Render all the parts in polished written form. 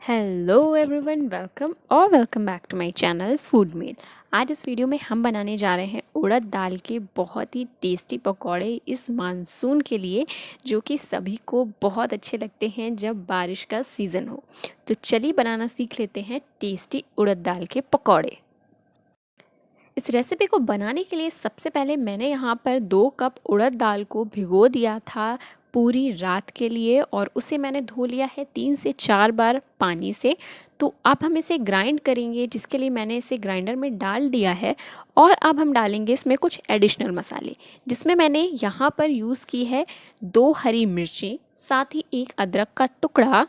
Hello everyone, welcome back to my channel food mail. आज इस video में हम बनाने जा रहे हैं उड़द दाल के बहुत ही टेस्टी पकौड़े इस मानसून के लिए, जो कि सभी को बहुत अच्छे लगते हैं जब बारिश का सीज़न हो। तो चलिए बनाना सीख लेते हैं टेस्टी उड़द दाल के पकौड़े। इस रेसिपी को बनाने के लिए सबसे पहले मैंने यहाँ पर 2 कप उड़द दाल को भिगो दिया था पूरी रात के लिए, और उसे मैंने धो लिया है 3 से 4 बार पानी से। तो अब हम इसे ग्राइंड करेंगे, जिसके लिए मैंने इसे ग्राइंडर में डाल दिया है। और अब हम डालेंगे इसमें कुछ एडिशनल मसाले, जिसमें मैंने यहाँ पर यूज़ की है 2 हरी मिर्चें, साथ ही 1 अदरक का टुकड़ा,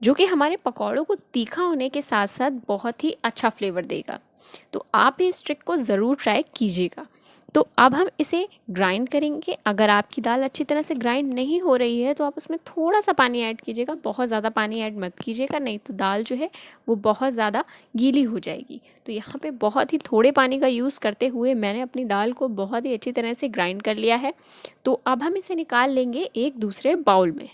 जो कि हमारे पकौड़ों को तीखा होने के साथ साथ बहुत ही अच्छा फ्लेवर देगा। तो आप भी इस ट्रिक को ज़रूर ट्राई कीजिएगा। तो अब हम इसे ग्राइंड करेंगे। अगर आपकी दाल अच्छी तरह से ग्राइंड नहीं हो रही है तो आप उसमें थोड़ा सा पानी ऐड कीजिएगा, बहुत ज़्यादा पानी ऐड मत कीजिएगा, नहीं तो दाल जो है वो बहुत ज़्यादा गीली हो जाएगी। तो यहाँ पे बहुत ही थोड़े पानी का यूज़ करते हुए मैंने अपनी दाल को बहुत ही अच्छी तरह से ग्राइंड कर लिया है। तो अब हम इसे निकाल लेंगे एक दूसरे बाउल में।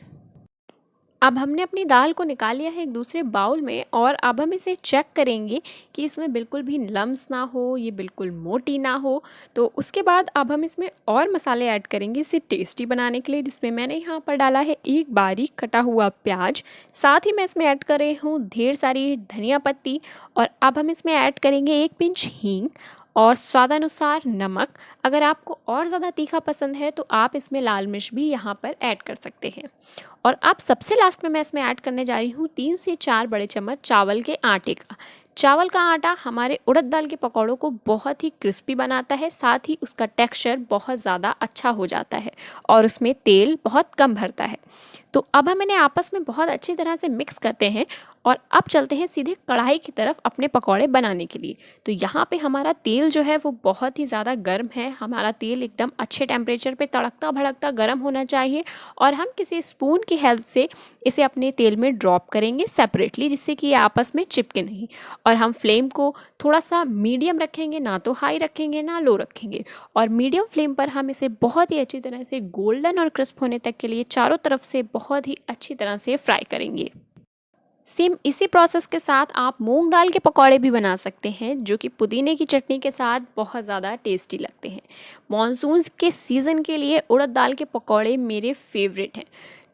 अब हमने अपनी दाल को निकाल लिया है एक दूसरे बाउल में, और अब हम इसे चेक करेंगे कि इसमें बिल्कुल भी लम्स ना हो, ये बिल्कुल मोटी ना हो। तो उसके बाद अब हम इसमें और मसाले ऐड करेंगे इसे टेस्टी बनाने के लिए, जिसमें मैंने यहाँ पर डाला है 1 बारीक कटा हुआ प्याज, साथ ही मैं इसमें ऐड कर रही हूँ ढेर सारी धनिया पत्ती, और अब हम इसमें ऐड करेंगे 1 पिंच हींग और स्वादानुसार नमक। अगर आपको और ज़्यादा तीखा पसंद है तो आप इसमें लाल मिर्च भी यहाँ पर ऐड कर सकते हैं। और अब सबसे लास्ट में मैं इसमें ऐड करने जा रही हूँ 3 से 4 बड़े चम्मच चावल के आटे का। चावल का आटा हमारे उड़द दाल के पकौड़ों को बहुत ही क्रिस्पी बनाता है, साथ ही उसका टेक्सचर बहुत ज़्यादा अच्छा हो जाता है और उसमें तेल बहुत कम भरता है। तो अब हम इन्हें आपस में बहुत अच्छी तरह से मिक्स करते हैं, और अब चलते हैं सीधे कढ़ाई की तरफ अपने पकौड़े बनाने के लिए। तो यहाँ पे हमारा तेल जो है वो बहुत ही ज़्यादा गर्म है। हमारा तेल एकदम अच्छे टेम्परेचर पे तड़कता भड़कता गर्म होना चाहिए, और हम किसी स्पून की हेल्प से इसे अपने तेल में ड्रॉप करेंगे सेपरेटली, जिससे कि ये आपस में चिपके नहीं। और हम फ्लेम को थोड़ा सा मीडियम रखेंगे, ना तो हाई रखेंगे ना लो रखेंगे, और मीडियम फ्लेम पर हम इसे बहुत ही अच्छी तरह से गोल्डन और क्रिस्प होने तक के लिए चारों तरफ से बहुत ही अच्छी तरह से फ्राई करेंगे। सेम इसी प्रोसेस के साथ आप मूंग दाल के पकौड़े भी बना सकते हैं, जो कि पुदीने की चटनी के साथ बहुत ज़्यादा टेस्टी लगते हैं। मॉनसून के सीज़न के लिए उड़द दाल के पकौड़े मेरे फेवरेट हैं।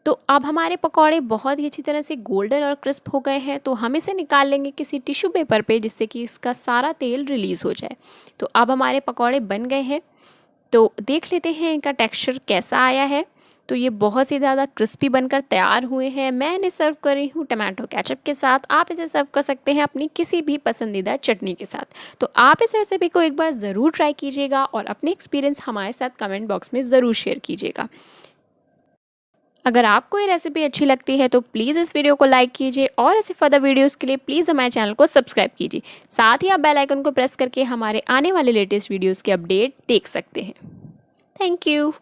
तो अब हमारे पकौड़े बहुत ही अच्छी तरह से गोल्डन और क्रिस्प हो गए हैं, तो हम इसे निकाल लेंगे किसी टिश्यू पेपर पे, जिससे कि इसका सारा तेल रिलीज़ हो जाए। तो अब हमारे पकौड़े बन गए हैं, तो देख लेते हैं इनका टेक्सचर कैसा आया है। तो ये बहुत ही ज़्यादा क्रिस्पी बनकर तैयार हुए हैं। मैं इन्हें सर्व कर रही हूँ टमाटो केचप के साथ। आप इसे सर्व कर सकते हैं अपनी किसी भी पसंदीदा चटनी के साथ। तो आप इस रेसिपी को एक बार ज़रूर ट्राई कीजिएगा, और अपने एक्सपीरियंस हमारे साथ कमेंट बॉक्स में ज़रूर शेयर कीजिएगा। अगर आपको ये रेसिपी अच्छी लगती है तो प्लीज़ इस वीडियो को लाइक कीजिए, और ऐसे फर्दर वीडियोस के लिए प्लीज़ हमारे चैनल को सब्सक्राइब कीजिए। साथ ही आप बेल आइकन को प्रेस करके हमारे आने वाले लेटेस्ट वीडियोस के अपडेट देख सकते हैं। Thank you.